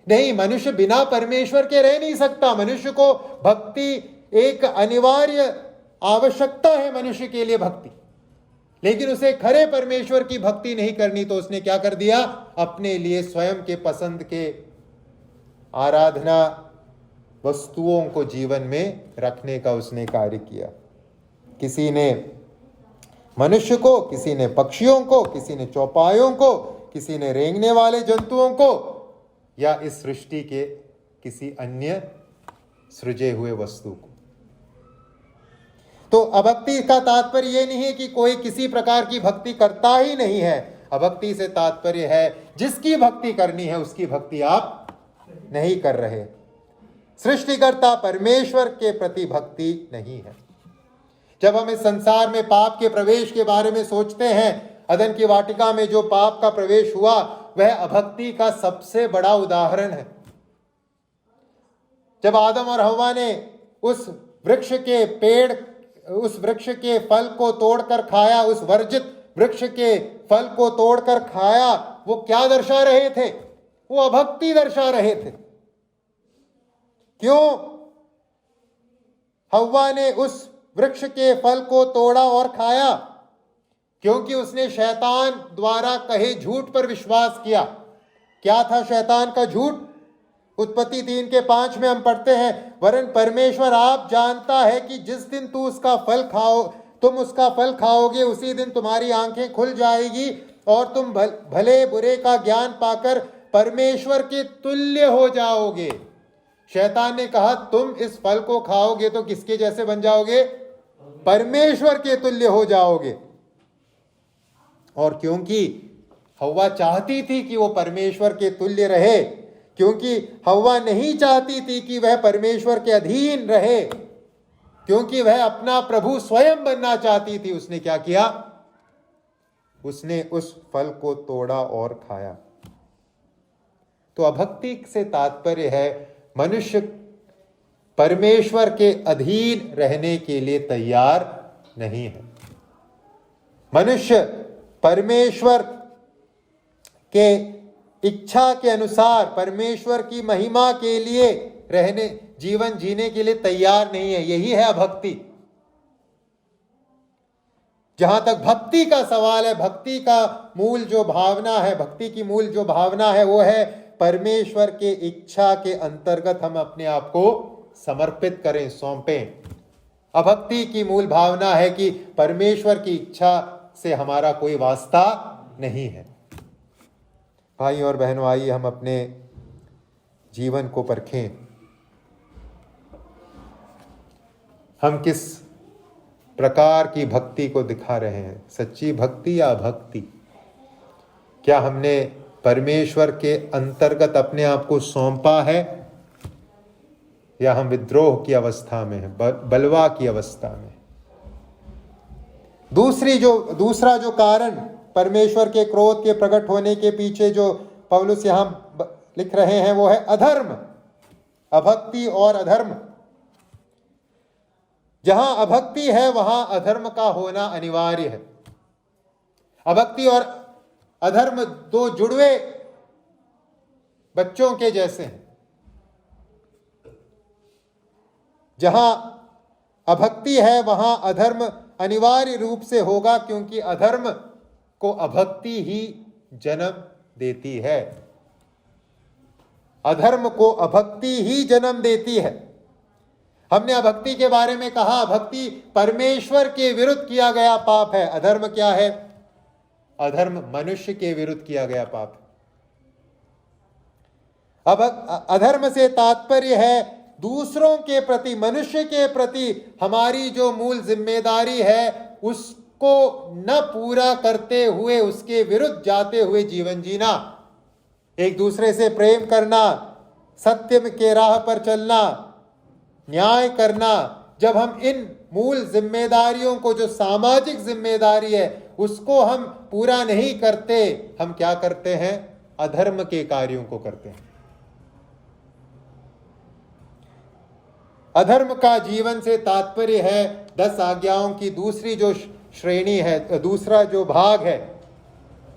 नहीं, मनुष्य बिना परमेश्वर के रह नहीं सकता। मनुष्य को भक्ति एक अनिवार्य आवश्यकता है, मनुष्य के लिए भक्ति। लेकिन उसे खरे परमेश्वर की भक्ति नहीं करनी, तो उसने क्या कर दिया? अपने लिए स्वयं के पसंद के आराधना वस्तुओं को जीवन में रखने का उसने कार्य किया। किसी ने मनुष्य को, किसी ने पक्षियों को, किसी ने चौपायों को, किसी ने रेंगने वाले जंतुओं को, या इस सृष्टि के किसी अन्य सृजे हुए वस्तु को। तो अभक्ति का तात्पर्य यह नहीं है कि कोई किसी प्रकार की भक्ति करता ही नहीं है। अभक्ति से तात्पर्य है जिसकी भक्ति करनी है उसकी भक्ति आप नहीं कर रहे। सृष्टिकर्ता परमेश्वर के प्रति भक्ति नहीं है। जब हम इस संसार में पाप के प्रवेश के बारे में सोचते हैं, अदन की वाटिका में जो पाप का प्रवेश हुआ वह अभक्ति का सबसे बड़ा उदाहरण है। जब आदम और हव्वा ने उस वृक्ष के फल को तोड़कर खाया, उस वर्जित वृक्ष के फल को तोड़कर खाया, वो क्या दर्शा रहे थे? वो अभक्ति दर्शा रहे थे। क्यों? हव्वा ने उस वृक्ष के फल को तोड़ा और खाया, क्योंकि उसने शैतान द्वारा कहे झूठ पर विश्वास किया। क्या था शैतान का झूठ? उत्पत्ति 3:5 में हम पढ़ते हैं, वरन परमेश्वर आप जानता है कि जिस दिन तुम उसका फल खाओगे उसी दिन तुम्हारी आंखें खुल जाएगी और तुम भले बुरे का ज्ञान पाकर परमेश्वर के तुल्य हो जाओगे। शैतान ने कहा तुम इस फल को खाओगे तो किसके जैसे बन जाओगे? परमेश्वर के तुल्य हो जाओगे। और क्योंकि हव्वा चाहती थी कि वो परमेश्वर के तुल्य रहे, क्योंकि हव्वा नहीं चाहती थी कि वह परमेश्वर के अधीन रहे, क्योंकि वह अपना प्रभु स्वयं बनना चाहती थी, उसने क्या किया? उसने उस फल को तोड़ा और खाया। तो अभक्ति से तात्पर्य है मनुष्य परमेश्वर के अधीन रहने के लिए तैयार नहीं है। मनुष्य परमेश्वर के इच्छा के अनुसार परमेश्वर की महिमा के लिए जीवन जीने के लिए तैयार नहीं है। यही है अभक्ति। जहां तक भक्ति का सवाल है, भक्ति का मूल जो भावना है, भक्ति की मूल जो भावना है वो है परमेश्वर के इच्छा के अंतर्गत हम अपने आप को समर्पित करें, सौंपें। अभक्ति की मूल भावना है कि परमेश्वर की इच्छा से हमारा कोई वास्ता नहीं है। भाई और बहनों, आइए हम अपने जीवन को परखें। हम किस प्रकार की भक्ति को दिखा रहे हैं, सच्ची भक्ति या अभक्ति? क्या हमने परमेश्वर के अंतर्गत अपने आप को सौंपा है, या हम विद्रोह की अवस्था में हैं, बलवा की अवस्था में? दूसरा जो कारण परमेश्वर के क्रोध के प्रकट होने के पीछे जो पौलुस यहां लिख रहे हैं वो है अधर्म, अभक्ति और अधर्म। जहां अभक्ति है वहां अधर्म का होना अनिवार्य है। अभक्ति और अधर्म दो जुड़वे बच्चों के जैसे हैं। जहां अभक्ति है वहां अधर्म अनिवार्य रूप से होगा, क्योंकि अधर्म को अभक्ति ही जन्म देती है। अधर्म को अभक्ति ही जन्म देती है। हमने अभक्ति के बारे में कहा, अभक्ति परमेश्वर के विरुद्ध किया गया पाप है। अधर्म क्या है? अधर्म मनुष्य के विरुद्ध किया गया पाप। अब अधर्म से तात्पर्य है दूसरों के प्रति, मनुष्य के प्रति हमारी जो मूल जिम्मेदारी है उसको न पूरा करते हुए, उसके विरुद्ध जाते हुए जीवन जीना, एक दूसरे से प्रेम करना, सत्य के राह पर चलना, न्याय करना। जब हम इन मूल जिम्मेदारियों को, जो सामाजिक जिम्मेदारी है, उसको हम पूरा नहीं करते, हम क्या करते हैं? अधर्म के कार्यों को करते हैं। अधर्म का जीवन से तात्पर्य है 10 आज्ञाओं की दूसरी जो श्रेणी है, दूसरा जो भाग है,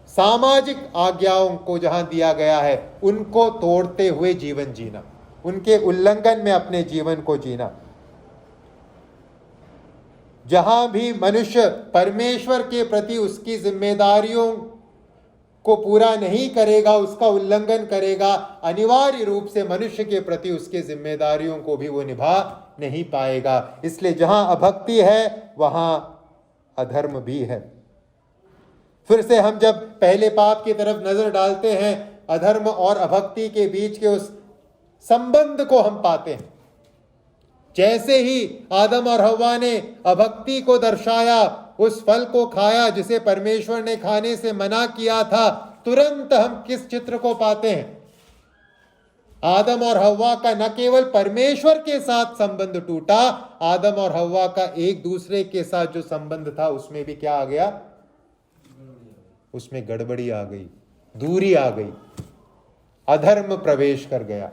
सामाजिक आज्ञाओं को जहां दिया गया है उनको तोड़ते हुए जीवन जीना, उनके उल्लंघन में अपने जीवन को जीना। जहां भी मनुष्य परमेश्वर के प्रति उसकी जिम्मेदारियों को पूरा नहीं करेगा, उसका उल्लंघन करेगा, अनिवार्य रूप से मनुष्य के प्रति उसके जिम्मेदारियों को भी वो निभा नहीं पाएगा। इसलिए जहां अभक्ति है वहां अधर्म भी है। फिर से हम जब पहले पाप की तरफ नजर डालते हैं, अधर्म और अभक्ति के बीच के उस संबंध को हम पाते हैं। जैसे ही आदम और हव्वा ने अभक्ति को दर्शाया, उस फल को खाया जिसे परमेश्वर ने खाने से मना किया था, तुरंत हम किस चित्र को पाते हैं? आदम और हव्वा का न केवल परमेश्वर के साथ संबंध टूटा, आदम और हव्वा का एक दूसरे के साथ जो संबंध था उसमें भी क्या आ गया? उसमें गड़बड़ी आ गई, दूरी आ गई, अधर्म प्रवेश कर गया।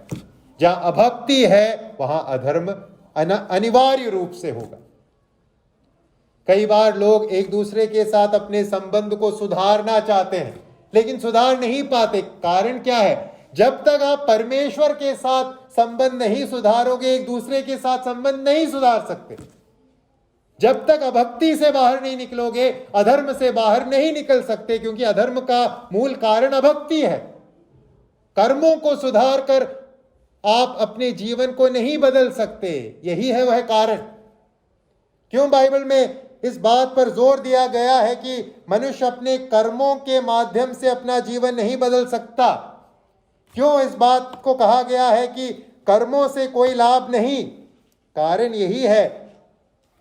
जहां अभक्ति है वहां अधर्म अनिवार्य रूप से होगा। कई बार लोग एक दूसरे के साथ अपने संबंध को सुधारना चाहते हैं, लेकिन सुधार नहीं पाते। कारण क्या है? जब तक आप परमेश्वर के साथ संबंध नहीं सुधारोगे, एक दूसरे के साथ संबंध नहीं सुधार सकते। जब तक अभक्ति से बाहर नहीं निकलोगे, अधर्म से बाहर नहीं निकल सकते, क्योंकि अधर्म का मूल कारण अभक्ति है। कर्मों को सुधार कर आप अपने जीवन को नहीं बदल सकते, यही है वह कारण। क्यों बाइबल में इस बात पर जोर दिया गया है कि मनुष्य अपने कर्मों के माध्यम से अपना जीवन नहीं बदल सकता? क्यों इस बात को कहा गया है कि कर्मों से कोई लाभ नहीं? कारण यही है,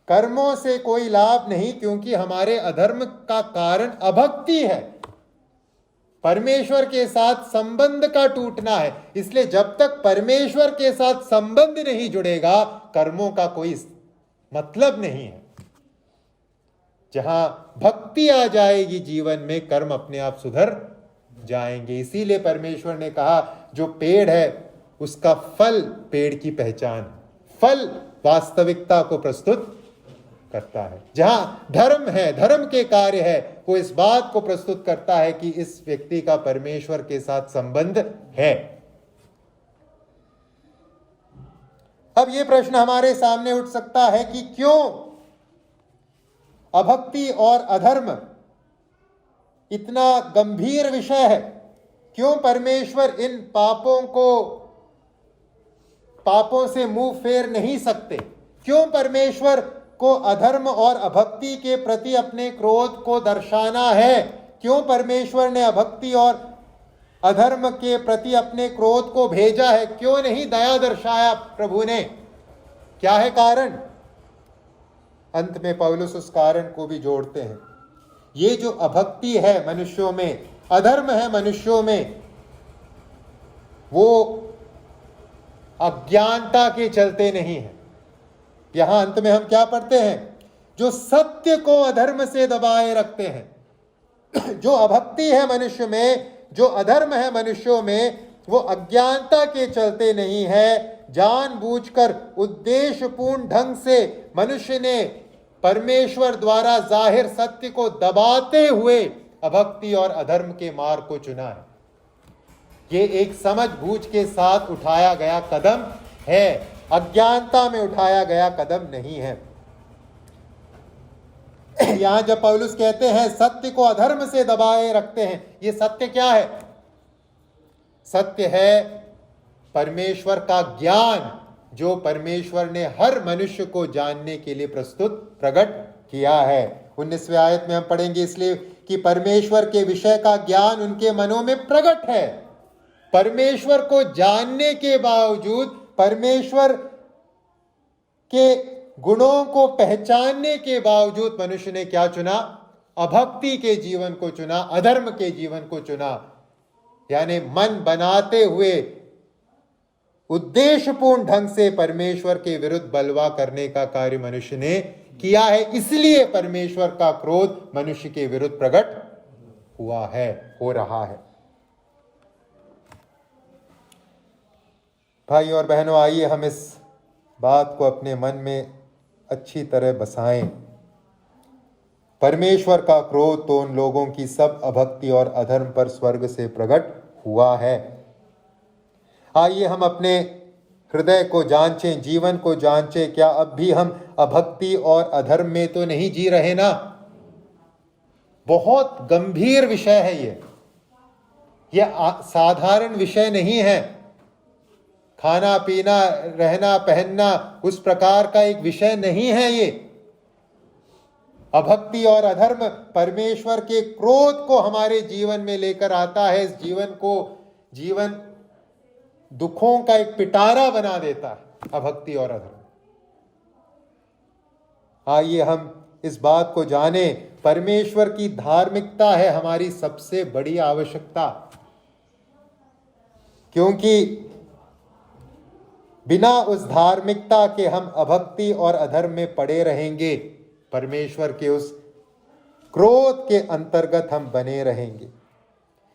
कर्मों से कोई लाभ नहीं, क्योंकि हमारे अधर्म का कारण अभक्ति है, परमेश्वर के साथ संबंध का टूटना है। इसलिए जब तक परमेश्वर के साथ संबंध नहीं जुड़ेगा, कर्मों का कोई मतलब नहीं है। जहां भक्ति आ जाएगी जीवन में, कर्म अपने आप सुधर जाएंगे। इसीलिए परमेश्वर ने कहा, जो पेड़ है उसका फल पेड़ की पहचान, फल वास्तविकता को प्रस्तुत करता है। जहां धर्म है, धर्म के कार्य है, वो इस बात को प्रस्तुत करता है कि इस व्यक्ति का परमेश्वर के साथ संबंध है। अब ये प्रश्न हमारे सामने उठ सकता है कि क्यों अभक्ति और अधर्म इतना गंभीर विषय है? क्यों परमेश्वर इन पापों से मुंह फेर नहीं सकते? क्यों परमेश्वर को अधर्म और अभक्ति के प्रति अपने क्रोध को दर्शाना है। क्यों परमेश्वर ने अभक्ति और अधर्म के प्रति अपने क्रोध को भेजा है? क्यों नहीं दया दर्शाया प्रभु ने? क्या है कारण? अंत में पौलुस उस कारण को भी जोड़ते हैं। ये जो अभक्ति है मनुष्यों में, अधर्म है मनुष्यों में, वो अज्ञानता के चलते नहीं है। यहां अंत में हम क्या पढ़ते हैं? जो सत्य को अधर्म से दबाए रखते हैं। जो अभक्ति है मनुष्य में, जो अधर्म है मनुष्यों में, वो अज्ञानता के चलते नहीं है। जानबूझकर उद्देश्यपूर्ण ढंग से मनुष्य ने परमेश्वर द्वारा जाहिर सत्य को दबाते हुए अभक्ति और अधर्म के मार्ग को चुना है। ये एक समझ बूझ के साथ उठाया गया कदम है, अज्ञानता में उठाया गया कदम नहीं है। यहां जब पौलुस कहते हैं सत्य को अधर्म से दबाए रखते हैं, ये सत्य क्या है? सत्य है परमेश्वर का ज्ञान, जो परमेश्वर ने हर मनुष्य को जानने के लिए प्रकट किया है। 19वें आयत में हम पढ़ेंगे, इसलिए कि परमेश्वर के विषय का ज्ञान उनके मनों में प्रकट है। परमेश्वर को जानने के बावजूद, परमेश्वर के गुणों को पहचानने के बावजूद मनुष्य ने क्या चुना? अभक्ति के जीवन को चुना, अधर्म के जीवन को चुना। यानी मन बनाते हुए उद्देश्यपूर्ण ढंग से परमेश्वर के विरुद्ध बलवा करने का कार्य मनुष्य ने किया है। इसलिए परमेश्वर का क्रोध मनुष्य के विरुद्ध प्रकट हुआ है, हो रहा है। भाई और बहनों, आइए हम इस बात को अपने मन में अच्छी तरह बसाएं। परमेश्वर का क्रोध तो उन लोगों की सब अभक्ति और अधर्म पर स्वर्ग से प्रकट हुआ है। आइए हम अपने हृदय को जांचें, जीवन को जांचें। क्या अब भी हम अभक्ति और अधर्म में तो नहीं जी रहे ना? बहुत गंभीर विषय है ये साधारण विषय नहीं है। खाना पीना, रहना पहनना उस प्रकार का एक विषय नहीं है ये। अभक्ति और अधर्म परमेश्वर के क्रोध को हमारे जीवन में लेकर आता है। इस जीवन दुखों का एक पिटारा बना देता है, अभक्ति और अधर्म। आइए हम इस बात को जाने, परमेश्वर की धार्मिकता है हमारी सबसे बड़ी आवश्यकता। क्योंकि बिना उस धार्मिकता के हम अभक्ति और अधर्म में पड़े रहेंगे, परमेश्वर के उस क्रोध के अंतर्गत हम बने रहेंगे।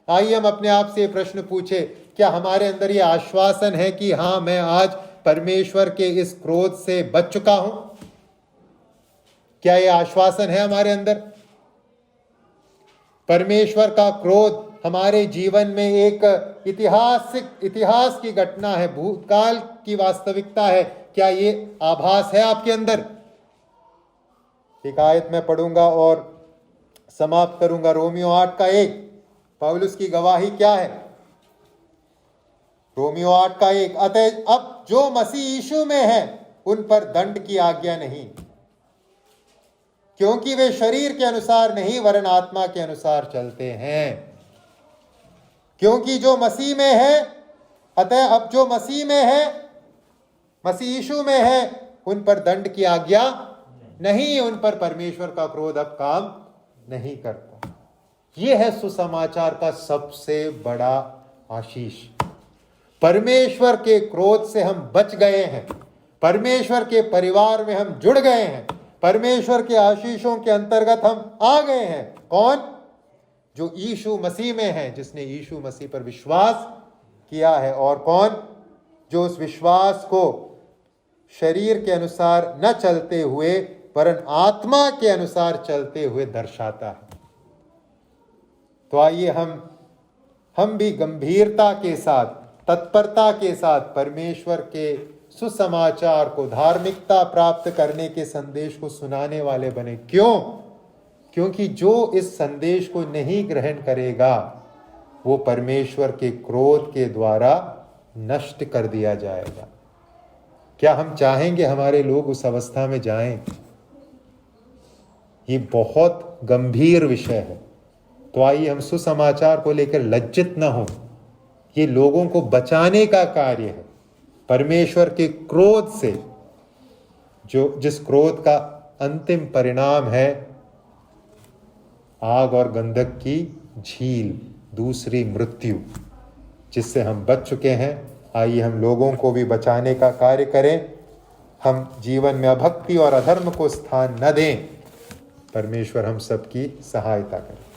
आइए हम अपने आप से प्रश्न पूछे, क्या हमारे अंदर ये आश्वासन है कि हाँ, मैं आज परमेश्वर के इस क्रोध से बच चुका हूं? क्या ये आश्वासन है हमारे अंदर? परमेश्वर का क्रोध हमारे जीवन में एक इतिहास की घटना है, भूतकाल की वास्तविकता है। क्या ये आभास है आपके अंदर? एक आयत मैं पढ़ूंगा और समाप्त करूंगा। रोमियो 8:1, पौलुस की गवाही क्या है? रोमियो 8:1, अतः अब जो मसीह यीशु में है उन पर दंड की आज्ञा नहीं, क्योंकि वे शरीर के अनुसार नहीं वरन आत्मा के अनुसार चलते हैं। क्योंकि जो मसीह में है, अतः अब जो मसीह में है, मसीह यीशु में है, उन पर दंड की आज्ञा नहीं, उन पर परमेश्वर का क्रोध अब काम नहीं करता। यह है सुसमाचार का सबसे बड़ा आशीष। परमेश्वर के क्रोध से हम बच गए हैं, परमेश्वर के परिवार में हम जुड़ गए हैं, परमेश्वर के आशीषों के अंतर्गत हम आ गए हैं। कौन? जो यीशु मसीह में है, जिसने यीशु मसीह पर विश्वास किया है। और कौन? जो उस विश्वास को शरीर के अनुसार न चलते हुए वरन आत्मा के अनुसार चलते हुए दर्शाता है। तो आइए हम भी गंभीरता के साथ, तत्परता के साथ परमेश्वर के सुसमाचार को, धार्मिकता प्राप्त करने के संदेश को सुनाने वाले बने। क्यों? क्योंकि जो इस संदेश को नहीं ग्रहण करेगा वो परमेश्वर के क्रोध के द्वारा नष्ट कर दिया जाएगा। क्या हम चाहेंगे हमारे लोग उस अवस्था में जाएं? ये बहुत गंभीर विषय है। तो आइए हम सुसमाचार को लेकर लज्जित न हो। ये लोगों को बचाने का कार्य है परमेश्वर के क्रोध से, जिस क्रोध का अंतिम परिणाम है आग और गंधक की झील, दूसरी मृत्यु, जिससे हम बच चुके हैं। आइए हम लोगों को भी बचाने का कार्य करें। हम जीवन में अभक्ति और अधर्म को स्थान न दें। परमेश्वर हम सबकी सहायता करें।